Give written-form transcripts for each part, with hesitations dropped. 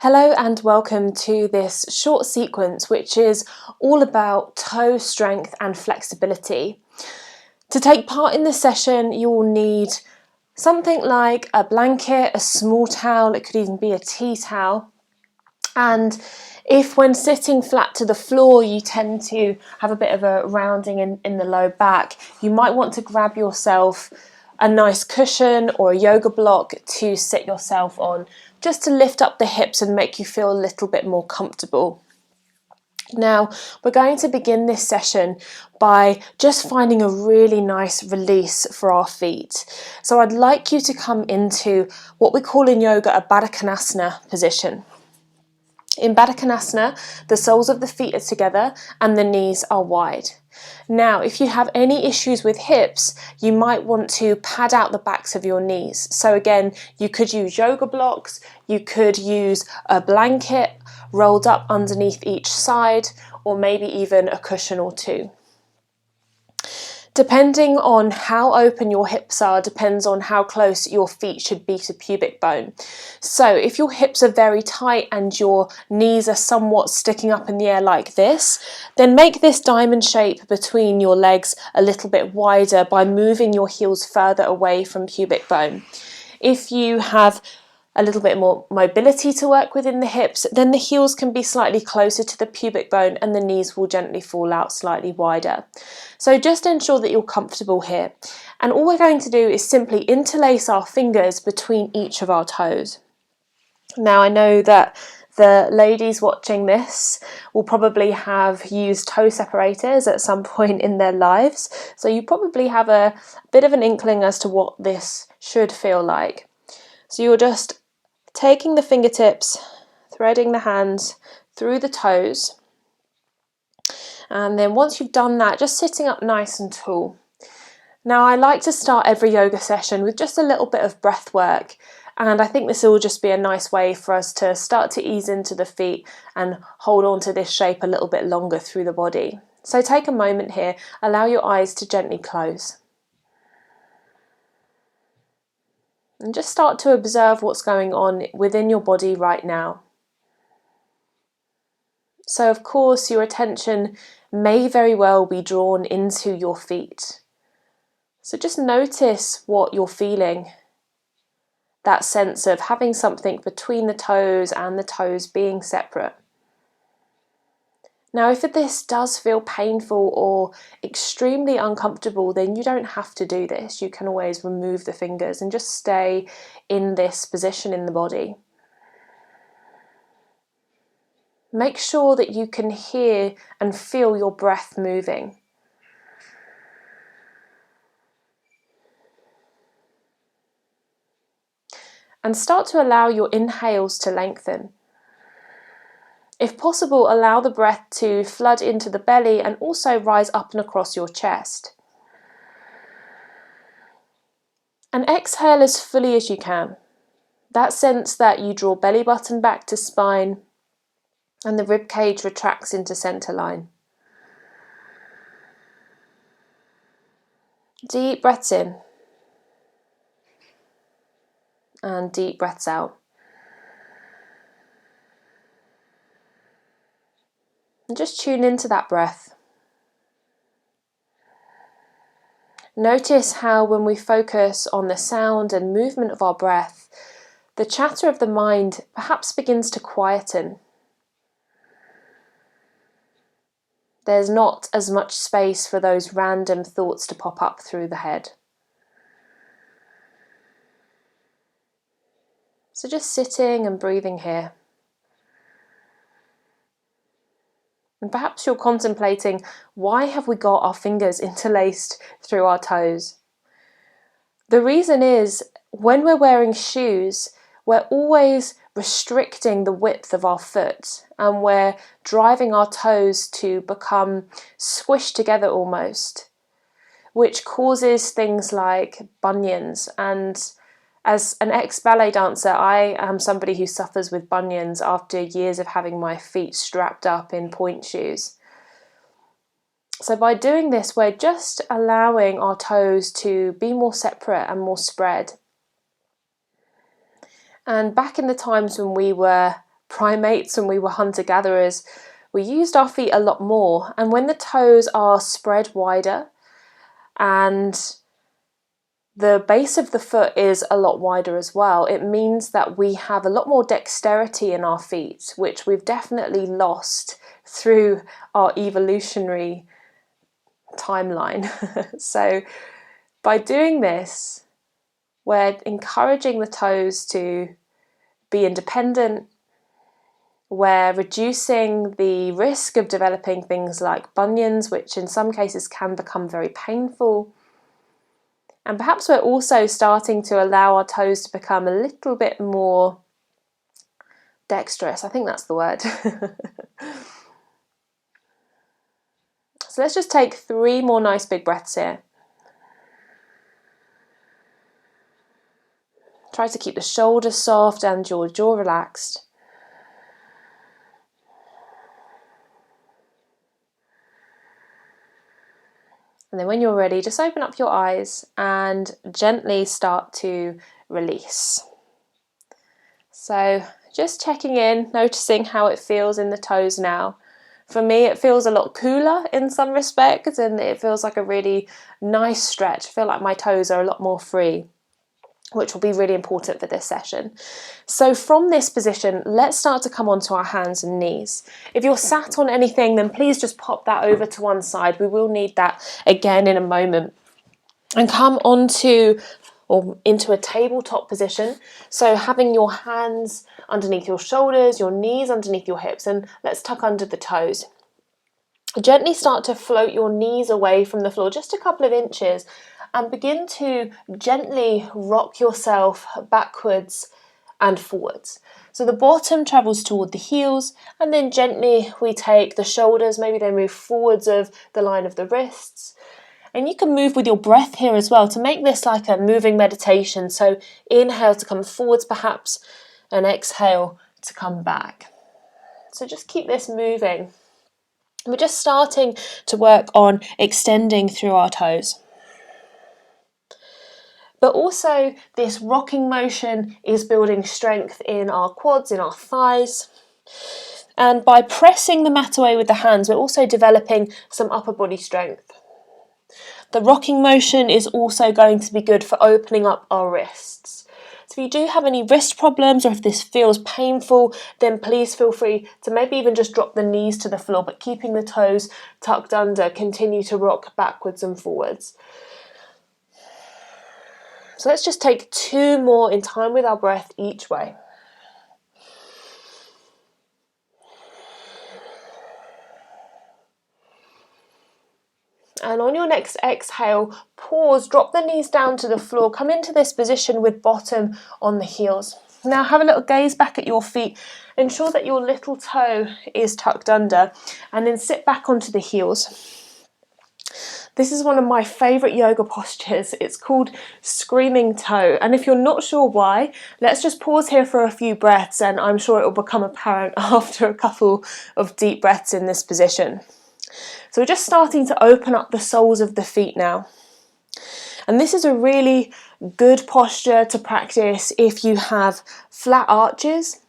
Hello and welcome to this short sequence which is all about toe strength and flexibility. To take part in this session you will need something like a blanket, a small towel, it could even be a tea towel, and if when sitting flat to the floor you tend to have a bit of a rounding in the low back, you might want to grab yourself a nice cushion or a yoga block to sit yourself on, just to lift up the hips and make you feel a little bit more comfortable. Now, we're going to begin this session by just finding a really nice release for our feet. So I'd like you to come into what we call in yoga a Baddha Konasana position. In Baddha Konasana, the soles of the feet are together and the knees are wide. Now, if you have any issues with hips, you might want to pad out the backs of your knees. So again, you could use yoga blocks, you could use a blanket rolled up underneath each side, or maybe even a cushion or two. Depending on how open your hips are, depends on how close your feet should be to pubic bone. So if your hips are very tight and your knees are somewhat sticking up in the air like this, then make this diamond shape between your legs a little bit wider by moving your heels further away from pubic bone. If you have a little bit more mobility to work with in the hips, then the heels can be slightly closer to the pubic bone and the knees will gently fall out slightly wider. So just ensure that you're comfortable here. And all we're going to do is simply interlace our fingers between each of our toes. Now I know that the ladies watching this will probably have used toe separators at some point in their lives, so you probably have a bit of an inkling as to what this should feel like. So you're just taking the fingertips, threading the hands through the toes, and then once you've done that, just sitting up nice and tall. Now I like to start every yoga session with just a little bit of breath work, and I think this will just be a nice way for us to start to ease into the feet and hold on to this shape a little bit longer through the body. So take a moment here, allow your eyes to gently close. And just start to observe what's going on within your body right now. So of course your attention may very well be drawn into your feet. So just notice what you're feeling. That sense of having something between the toes and the toes being separate. Now if this does feel painful or extremely uncomfortable, then you don't have to do this. You can always remove the fingers and just stay in this position in the body. Make sure that you can hear and feel your breath moving. And start to allow your inhales to lengthen. If possible, allow the breath to flood into the belly and also rise up and across your chest. And exhale as fully as you can. That sense that you draw belly button back to spine and the rib cage retracts into center line. Deep breaths in and deep breaths out. And just tune into that breath. Notice how when we focus on the sound and movement of our breath, the chatter of the mind perhaps begins to quieten. There's not as much space for those random thoughts to pop up through the head. So just sitting and breathing here. And perhaps you're contemplating, why have we got our fingers interlaced through our toes? The reason is, when we're wearing shoes, we're always restricting the width of our foot and we're driving our toes to become squished together almost, which causes things like bunions. And as an ex-ballet dancer, I am somebody who suffers with bunions after years of having my feet strapped up in point shoes. So by doing this, we're just allowing our toes to be more separate and more spread. And back in the times when we were primates, when we were hunter-gatherers, we used our feet a lot more. And when the toes are spread wider and the base of the foot is a lot wider as well, it means that we have a lot more dexterity in our feet, which we've definitely lost through our evolutionary timeline. So by doing this, we're encouraging the toes to be independent. We're reducing the risk of developing things like bunions, which in some cases can become very painful. And perhaps we're also starting to allow our toes to become a little bit more dexterous. I think that's the word. So let's just take 3 more nice big breaths here. Try to keep the shoulders soft and your jaw relaxed. And then when you're ready, just open up your eyes and gently start to release. So just checking in, noticing how it feels in the toes now. For me, it feels a lot cooler in some respects, and it feels like a really nice stretch. I feel like my toes are a lot more free, which will be really important for this session. So from this position, let's start to come onto our hands and knees. If you're sat on anything, then please just pop that over to one side. We will need that again in a moment. And come onto or into a tabletop position. So having your hands underneath your shoulders, your knees underneath your hips, and let's tuck under the toes. Gently start to float your knees away from the floor, just a couple of inches, and begin to gently rock yourself backwards and forwards. So the bottom travels toward the heels, and then gently we take the shoulders, maybe they move forwards of the line of the wrists. And you can move with your breath here as well to make this like a moving meditation. So inhale to come forwards perhaps, and exhale to come back. So just keep this moving. We're just starting to work on extending through our toes. But also this rocking motion is building strength in our quads, in our thighs. And by pressing the mat away with the hands, we're also developing some upper body strength. The rocking motion is also going to be good for opening up our wrists. So if you do have any wrist problems, or if this feels painful, then please feel free to maybe even just drop the knees to the floor, but keeping the toes tucked under, continue to rock backwards and forwards. So let's just take 2 more in time with our breath each way. And on your next exhale, pause, drop the knees down to the floor, come into this position with bottom on the heels. Now have a little gaze back at your feet, ensure that your little toe is tucked under, and then sit back onto the heels. This is one of my favourite yoga postures. It's called screaming toe, and if you're not sure why, let's just pause here for a few breaths, and I'm sure it will become apparent after a couple of deep breaths in this position. So we're just starting to open up the soles of the feet now. And this is a really good posture to practice if you have flat arches,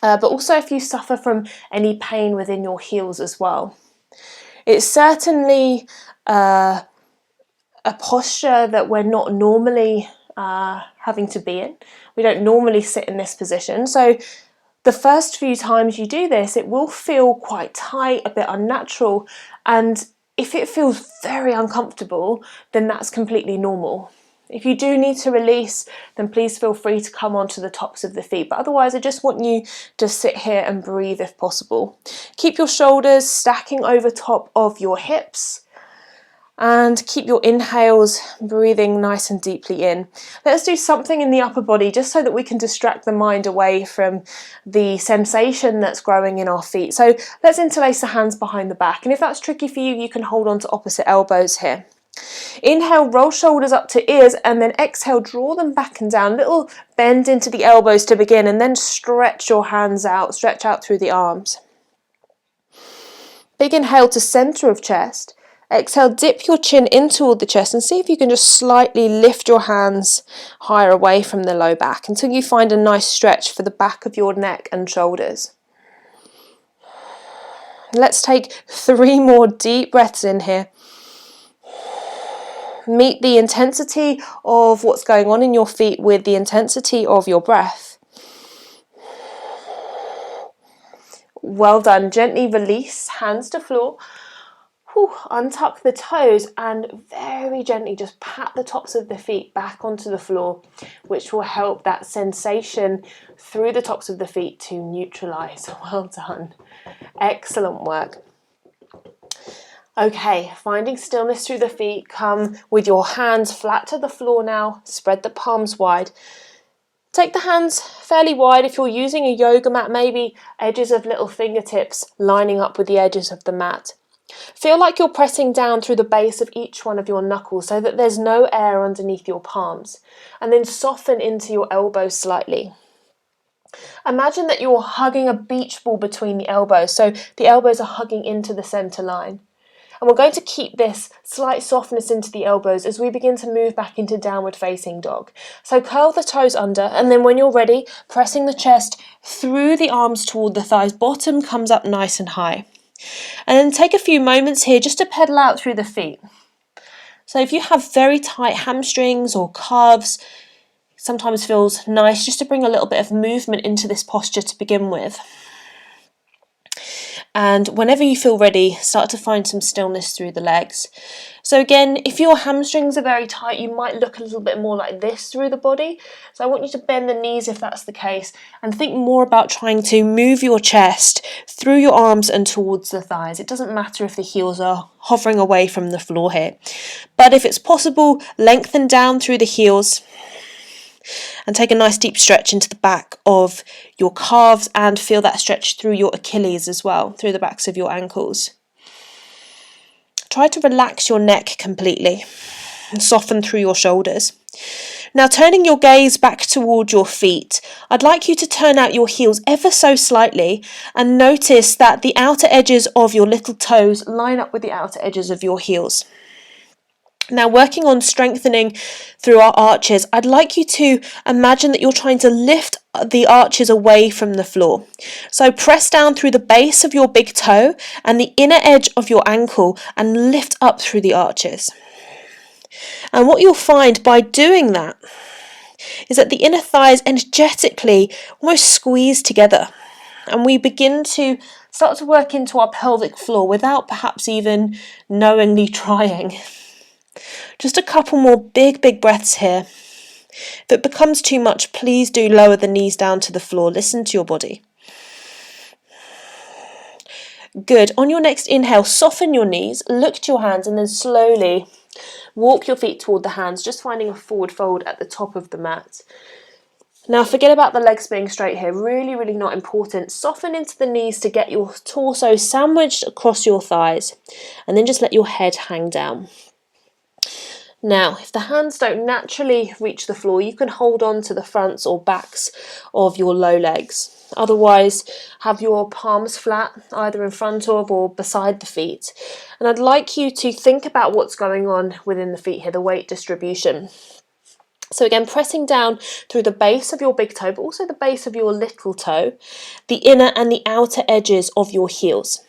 but also if you suffer from any pain within your heels as well. It's certainly a posture that we're not normally having to be in. We don't normally sit in this position. So the first few times you do this, it will feel quite tight, a bit unnatural, and if it feels very uncomfortable, then that's completely normal. If you do need to release, then please feel free to come onto the tops of the feet, but otherwise I just want you to sit here and breathe if possible. Keep your shoulders stacking over top of your hips, and keep your inhales breathing nice and deeply in. Let's do something in the upper body just so that we can distract the mind away from the sensation that's growing in our feet. So let's interlace the hands behind the back, and if that's tricky for you, you can hold on to opposite elbows here. Inhale, roll shoulders up to ears, and then exhale, draw them back and down. Little bend into the elbows to begin, and then stretch your hands out, stretch out through the arms. Big inhale to center of chest. Exhale, dip your chin in toward the chest and see if you can just slightly lift your hands higher away from the low back until you find a nice stretch for the back of your neck and shoulders. Let's take 3 more deep breaths in here. Meet the intensity of what's going on in your feet with the intensity of your breath. Well done. Gently release, hands to floor. Untuck the toes and very gently just pat the tops of the feet back onto the floor, which will help that sensation through the tops of the feet to neutralize. Well done. Excellent work. Okay, finding stillness through the feet. Come with your hands flat to the floor now. Spread the palms wide. Take the hands fairly wide. If you're using a yoga mat, maybe edges of little fingertips lining up with the edges of the mat. Feel like you're pressing down through the base of each one of your knuckles so that there's no air underneath your palms. And then soften into your elbows slightly. Imagine that you're hugging a beach ball between the elbows, so the elbows are hugging into the center line. And we're going to keep this slight softness into the elbows as we begin to move back into downward facing dog. So curl the toes under, and then when you're ready, pressing the chest through the arms toward the thighs, bottom comes up nice and high. And then take a few moments here just to pedal out through the feet. So if you have very tight hamstrings or calves, sometimes feels nice just to bring a little bit of movement into this posture to begin with. And whenever you feel ready, start to find some stillness through the legs. So again, if your hamstrings are very tight, you might look a little bit more like this through the body. So I want you to bend the knees if that's the case, and think more about trying to move your chest through your arms and towards the thighs. It doesn't matter if the heels are hovering away from the floor here. But if it's possible, lengthen down through the heels and take a nice deep stretch into the back of your calves and feel that stretch through your Achilles as well, through the backs of your ankles. Try to relax your neck completely and soften through your shoulders. Now turning your gaze back toward your feet, I'd like you to turn out your heels ever so slightly and notice that the outer edges of your little toes line up with the outer edges of your heels. Now, working on strengthening through our arches, I'd like you to imagine that you're trying to lift the arches away from the floor. So press down through the base of your big toe and the inner edge of your ankle and lift up through the arches. And what you'll find by doing that is that the inner thighs energetically almost squeeze together. And we begin to start to work into our pelvic floor without perhaps even knowingly trying. Just a couple more big breaths here. If it becomes too much, please do lower the knees down to the floor. Listen to your body. Good. On your next inhale, soften your knees, look to your hands, and then slowly walk your feet toward the hands, just finding a forward fold at the top of the mat. Now forget about the legs being straight here, really not important. Soften into the knees to get your torso sandwiched across your thighs, and then just let your head hang down. Now, if the hands don't naturally reach the floor, you can hold on to the fronts or backs of your low legs. Otherwise, have your palms flat, either in front of or beside the feet. And I'd like you to think about what's going on within the feet here, the weight distribution. So again, pressing down through the base of your big toe, but also the base of your little toe, the inner and the outer edges of your heels.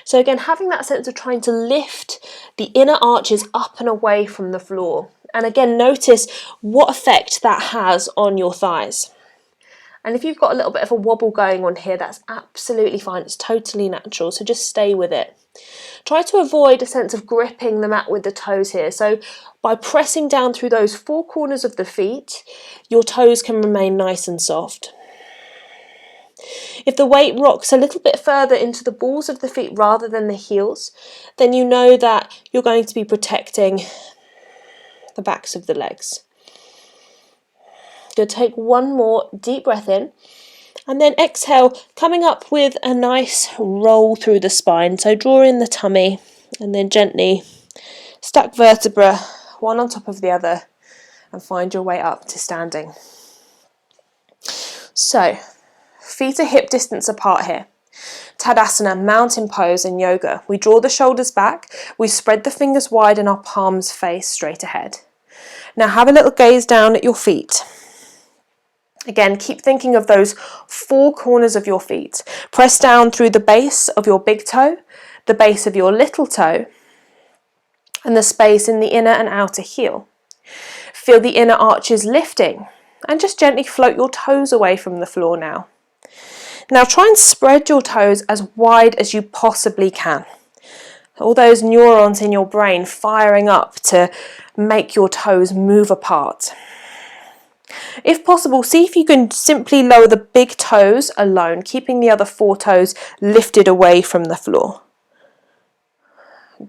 So again, having that sense of trying to lift the inner arches up and away from the floor. And again, notice what effect that has on your thighs. And if you've got a little bit of a wobble going on here, that's absolutely fine. It's totally natural, so just stay with it. Try to avoid a sense of gripping the mat with the toes here. So by pressing down through those four corners of the feet, your toes can remain nice and soft. If the weight rocks a little bit further into the balls of the feet rather than the heels, then you know that you're going to be protecting the backs of the legs. Good. Take one more deep breath in, and then exhale, coming up with a nice roll through the spine. So draw in the tummy and then gently stack vertebra one on top of the other and find your way up to standing. So feet are hip distance apart here. Tadasana, mountain pose in yoga. We draw the shoulders back, we spread the fingers wide and our palms face straight ahead. Now have a little gaze down at your feet. Again, keep thinking of those four corners of your feet. Press down through the base of your big toe, the base of your little toe, and the space in the inner and outer heel. Feel the inner arches lifting, and just gently float your toes away from the floor now. Now try and spread your toes as wide as you possibly can. All those neurons in your brain firing up to make your toes move apart. If possible, see if you can simply lower the big toes alone, keeping the other four toes lifted away from the floor.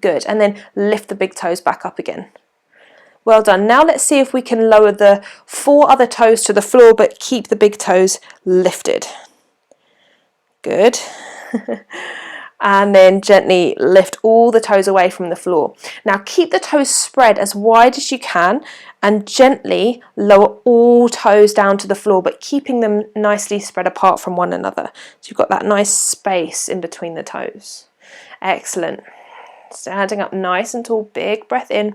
Good, and then lift the big toes back up again. Well done. Now let's see if we can lower the four other toes to the floor but keep the big toes lifted. Good. And then gently lift all the toes away from the floor. Now keep the toes spread as wide as you can and gently lower all toes down to the floor, but keeping them nicely spread apart from one another. So you've got that nice space in between the toes. Excellent. Standing up nice and tall, big breath in,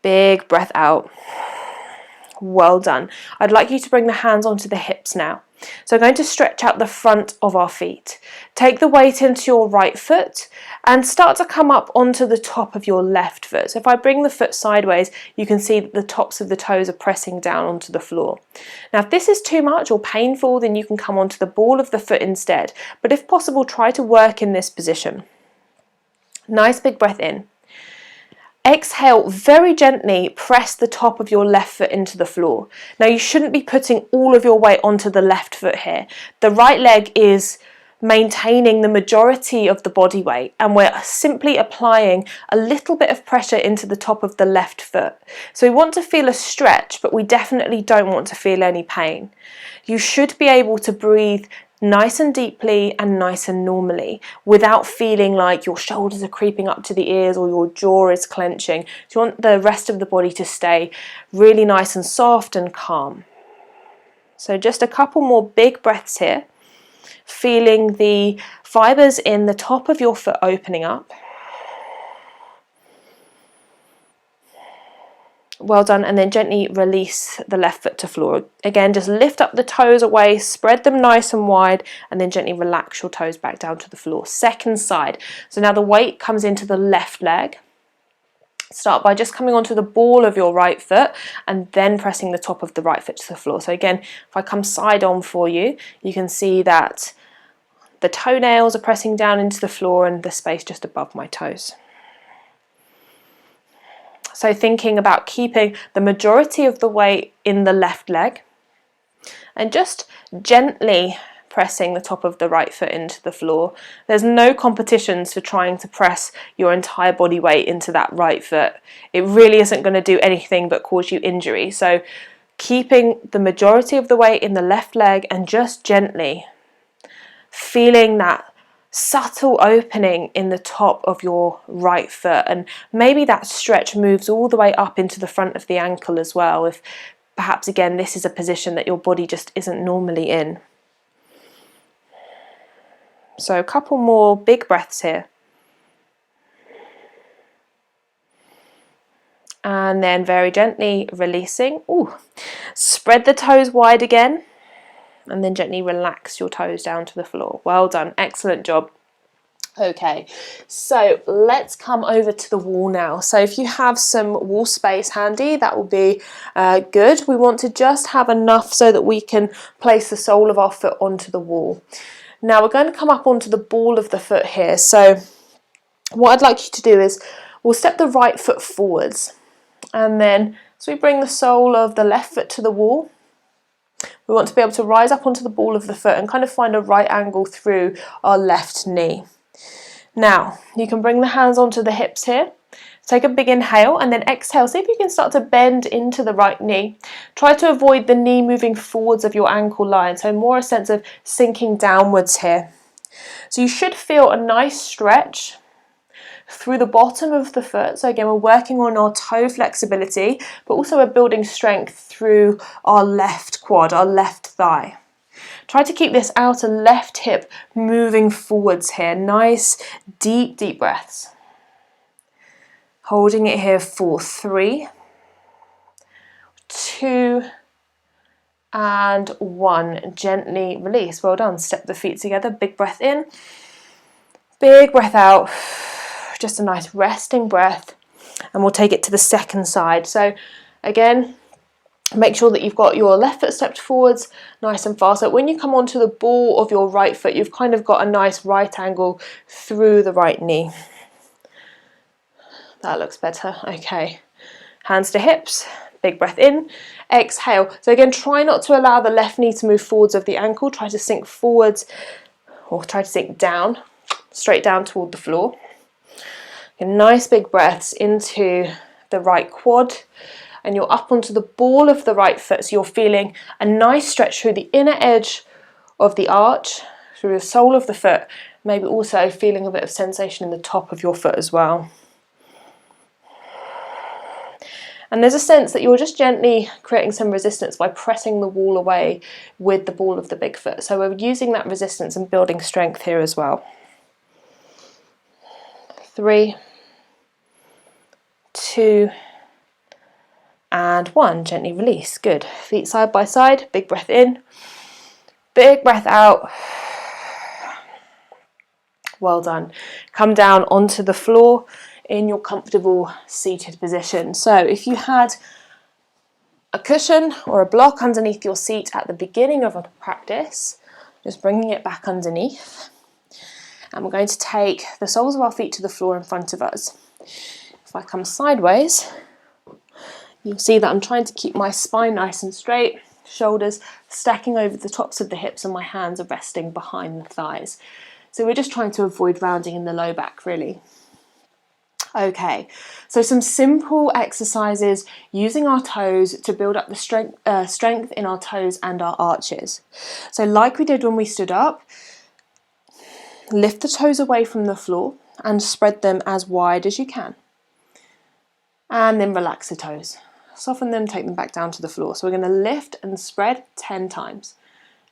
big breath out. Well done. I'd like you to bring the hands onto the hips now. So I'm going to stretch out the front of our feet. Take the weight into your right foot and start to come up onto the top of your left foot. So if I bring the foot sideways, you can see that the tops of the toes are pressing down onto the floor. Now if this is too much or painful, then you can come onto the ball of the foot instead. But if possible, try to work in this position. Nice big breath in. Exhale, very gently press the top of your left foot into the floor. Now you shouldn't be putting all of your weight onto the left foot here. The right leg is maintaining the majority of the body weight and we're simply applying a little bit of pressure into the top of the left foot. So we want to feel a stretch, but we definitely don't want to feel any pain. You should be able to breathe nice and deeply and nice and normally without feeling like your shoulders are creeping up to the ears or your jaw is clenching. So you want the rest of the body to stay really nice and soft and calm. So just a couple more big breaths here, feeling the fibers in the top of your foot opening up. Well done, and then gently release the left foot to floor. Again, just lift up the toes away, spread them nice and wide, and then gently relax your toes back down to the floor. Second side. So now the weight comes into the left leg. Start by just coming onto the ball of your right foot and then pressing the top of the right foot to the floor. So again, if I come side on for you, you can see that the toenails are pressing down into the floor and the space just above my toes. So thinking about keeping the majority of the weight in the left leg and just gently pressing the top of the right foot into the floor. There's no competitions for trying to press your entire body weight into that right foot. It really isn't going to do anything but cause you injury. So keeping the majority of the weight in the left leg and just gently feeling that subtle opening in the top of your right foot, and maybe that stretch moves all the way up into the front of the ankle as well, if perhaps again this is a position that your body just isn't normally in. So a couple more big breaths here. And then very gently releasing. Ooh. Spread the toes wide again. And then gently relax your toes down to the floor. Well done, excellent job. Okay, so let's come over to the wall now. So if you have some wall space handy, that will be good. We want to just have enough so that we can place the sole of our foot onto the wall. Now we're going to come up onto the ball of the foot here. So what I'd like you to do is we'll step the right foot forwards, and then as we bring the sole of the left foot to the wall, we want to be able to rise up onto the ball of the foot and kind of find a right angle through our left knee. Now, you can bring the hands onto the hips here. Take a big inhale and then exhale. See if you can start to bend into the right knee. Try to avoid the knee moving forwards of your ankle line, so more a sense of sinking downwards here. So you should feel a nice stretch through the bottom of the foot. So again, we're working on our toe flexibility, but also we're building strength through our left quad, our left thigh. Try to keep this outer left hip moving forwards here. Nice, deep, deep breaths. Holding it here for 3, 2, and 1. Gently release. Well done. Step the feet together. Big breath in. Big breath out. Just a nice resting breath. And we'll take it to the second side. So again, make sure that you've got your left foot stepped forwards nice and far. So when you come onto the ball of your right foot, you've kind of got a nice right angle through the right knee. That looks better. Okay. Hands to hips. Big breath in. Exhale. So again, try not to allow the left knee to move forwards of the ankle. Try to sink forwards, or try to sink down, straight down toward the floor. And nice big breaths into the right quad. And you're up onto the ball of the right foot. So you're feeling a nice stretch through the inner edge of the arch, through the sole of the foot. Maybe also feeling a bit of sensation in the top of your foot as well. And there's a sense that you're just gently creating some resistance by pressing the wall away with the ball of the big foot. So we're using that resistance and building strength here as well. 3, 2, and 1. Gently release. Good. Feet side by side. Big breath in. Big breath out. Well done. Come down onto the floor in your comfortable seated position. So if you had a cushion or a block underneath your seat at the beginning of a practice, just bringing it back underneath. And we're going to take the soles of our feet to the floor in front of us. If I come sideways, you'll see that I'm trying to keep my spine nice and straight, shoulders stacking over the tops of the hips, and my hands are resting behind the thighs. So we're just trying to avoid rounding in the low back, really. Okay, so some simple exercises using our toes to build up the strength in our toes and our arches. So like we did when we stood up, lift the toes away from the floor and spread them as wide as you can. And then relax the toes. Soften them, take them back down to the floor. So we're going to lift and spread 10 times.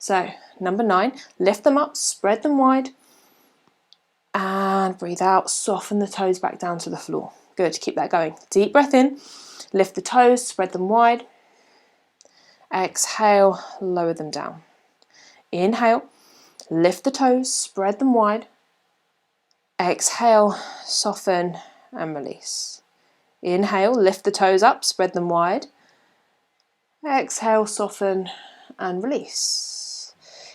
So number 9, lift them up, spread them wide, and breathe out, soften the toes back down to the floor. Good, keep that going. Deep breath in, lift the toes, spread them wide. Exhale, lower them down. Inhale, lift the toes, spread them wide. Exhale, soften and release. Inhale, lift the toes up, spread them wide. Exhale, soften and release.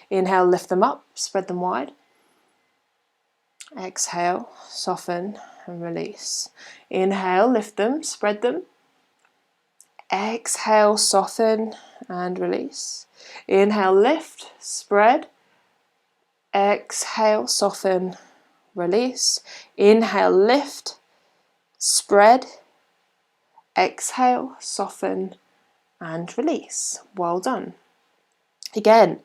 Inhale, lift them up, spread them wide. Exhale, soften and release. Inhale, lift them, spread them. Exhale, soften and release. Inhale, lift, spread. Exhale, soften, release. Inhale, lift, spread. Exhale, soften and release. Well done. Again,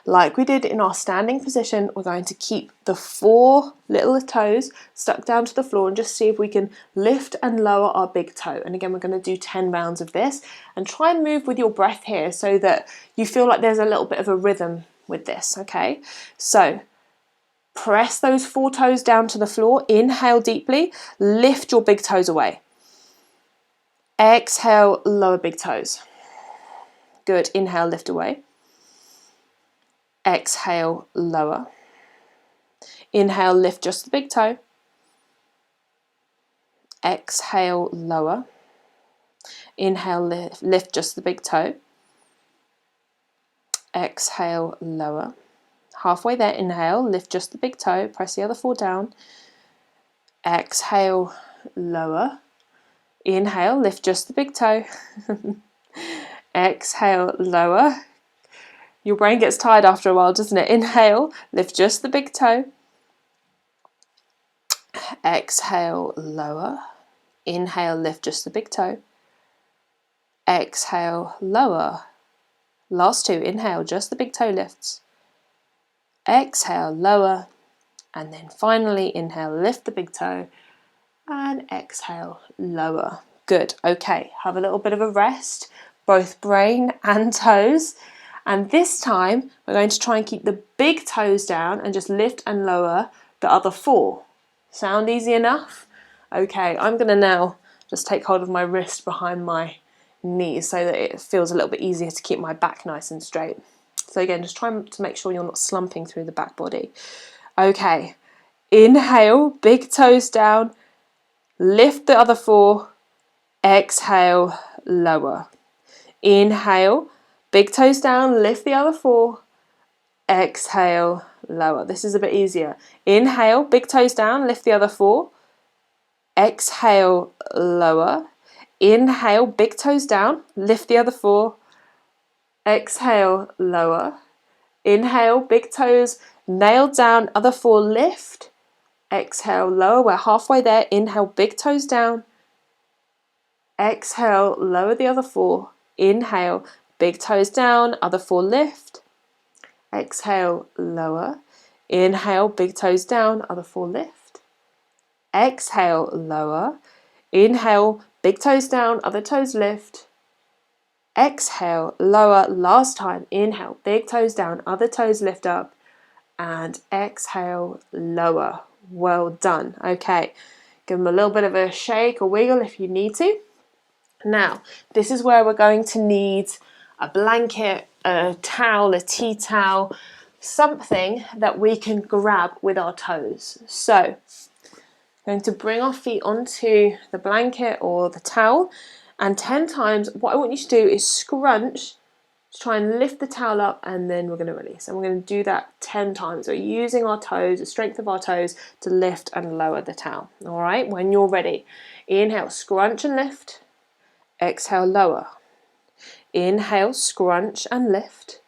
like we did in our standing position, we're going to keep the 4 little toes stuck down to the floor and just see if we can lift and lower our big toe. And again, we're going to do 10 rounds of this, and try and move with your breath here so that you feel like there's a little bit of a rhythm with this, okay? So press those 4 toes down to the floor, inhale deeply, lift your big toes away. Exhale, lower big toes. Good, inhale, lift away. Exhale, lower. Inhale, lift just the big toe. Exhale, lower. Inhale, lift just the big toe. Exhale, lower. Halfway there, inhale, lift just the big toe, press the other 4 down. Exhale, lower. Inhale, lift just the big toe. Exhale, lower. Your brain gets tired after a while, doesn't it? Inhale, lift just the big toe. Exhale, lower. Inhale, lift just the big toe. Exhale, lower. Last 2, inhale, just the big toe lifts. Exhale, lower. And then finally, inhale, lift the big toe. And exhale, lower. Good, okay, have a little bit of a rest, both brain and toes. And this time we're going to try and keep the big toes down and just lift and lower the other 4. Sound easy enough? Okay, I'm going to now just take hold of my wrist behind my knees so that it feels a little bit easier to keep my back nice and straight. So again, just try to make sure you're not slumping through the back body. Okay, inhale, big toes down, lift the other 4, exhale, lower. Inhale, big toes down, lift the other 4, exhale, lower. This is a bit easier. Inhale, big toes down, lift the other 4, exhale, lower. Inhale, big toes down, lift the other 4, exhale, lower. Inhale, big toes, nailed down, other 4, lift, exhale, lower. We're halfway there. Inhale, big toes down, exhale, lower the other 4. Inhale, big toes down, other 4, lift, exhale, lower. Inhale, big toes down, other 4, lift, exhale, lower. Inhale, big toes down, other toes lift, exhale, lower. Last time. Inhale, big toes down, other toes lift up, and exhale, lower. Well done. Okay, give them a little bit of a shake or wiggle if you need to. Now, this is where we're going to need a blanket, a towel, a tea towel, something that we can grab with our toes. So, going to bring our feet onto the blanket or the towel, and 10 times what I want you to do is scrunch to try and lift the towel up, and then we're going to release. And we're going to do that 10 times. We're using our toes, the strength of our toes, to lift and lower the towel. All right, when you're ready, inhale, scrunch and lift. Exhale, lower. Inhale, scrunch and lift.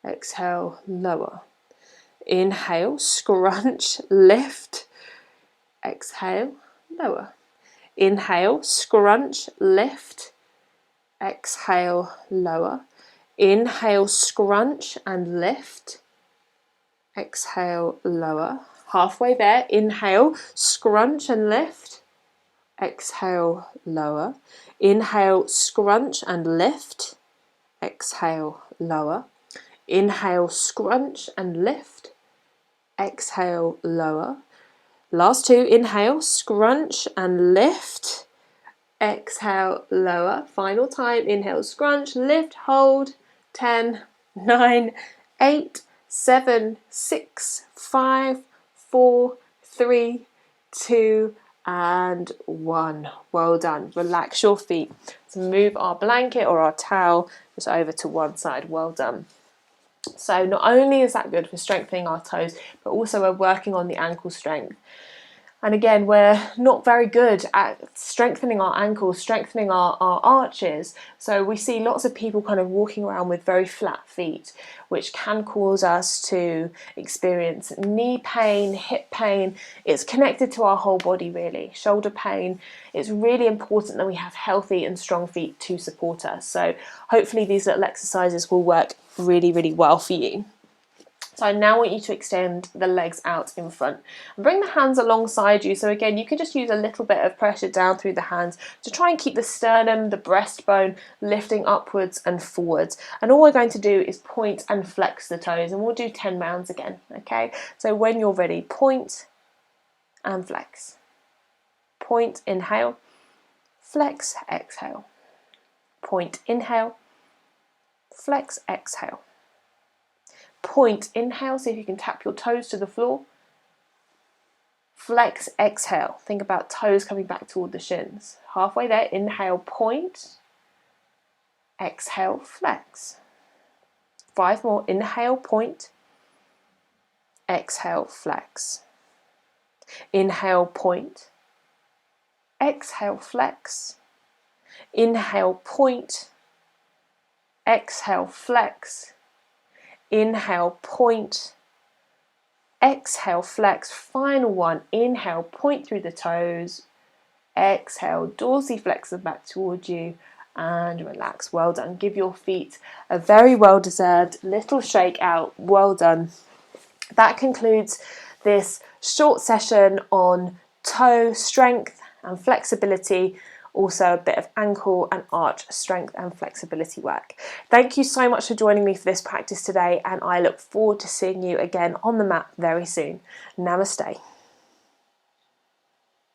Exhale, lower. Inhale, scrunch, lift. Exhale, lower. Inhale, scrunch, lift. Exhale, lower. Inhale, scrunch and lift. Exhale, lower. Halfway there. Inhale, scrunch and lift. Exhale, lower. Inhale, scrunch and lift. Exhale, lower. Inhale, scrunch and lift. Exhale, lower. Last 2. Inhale, scrunch and lift. Exhale, lower. Final time. Inhale, scrunch, lift, hold. 10, 9, 8, 7, 6, 5, 4, 3, 2, and 1. Well done. Relax your feet. Let's move our blanket or our towel just over to one side. Well done. So not only is that good for strengthening our toes, but also we're working on the ankle strength. And again, we're not very good at strengthening our ankles, strengthening our arches. So we see lots of people kind of walking around with very flat feet, which can cause us to experience knee pain, hip pain. It's connected to our whole body really. Shoulder pain. It's really important that we have healthy and strong feet to support us. So hopefully these little exercises will work really, really well for you. So I now want you to extend the legs out in front and bring the hands alongside you. So again, you can just use a little bit of pressure down through the hands to try and keep the sternum, the breastbone lifting upwards and forwards. And all we're going to do is point and flex the toes, and we'll do 10 rounds again, okay? So when you're ready, point and flex. Point, inhale, flex, exhale. Point, inhale, flex, exhale. Point, inhale, see if you can tap your toes to the floor. Flex, exhale. Think about toes coming back toward the shins. Halfway there, inhale, point. Exhale, flex. 5 more, inhale, point. Exhale, flex. Inhale, point. Exhale, flex. Inhale, point. Exhale, flex. Inhale, point. Exhale, flex. Final one. Inhale, point through the toes. Exhale, dorsiflex back towards you and relax. Well done. Give your feet a very well-deserved little shake out. Well done. That concludes this short session on toe strength and flexibility also a bit of ankle and arch strength and flexibility work. Thank you so much for joining me for this practice today, and I look forward to seeing you again on the mat very soon. Namaste.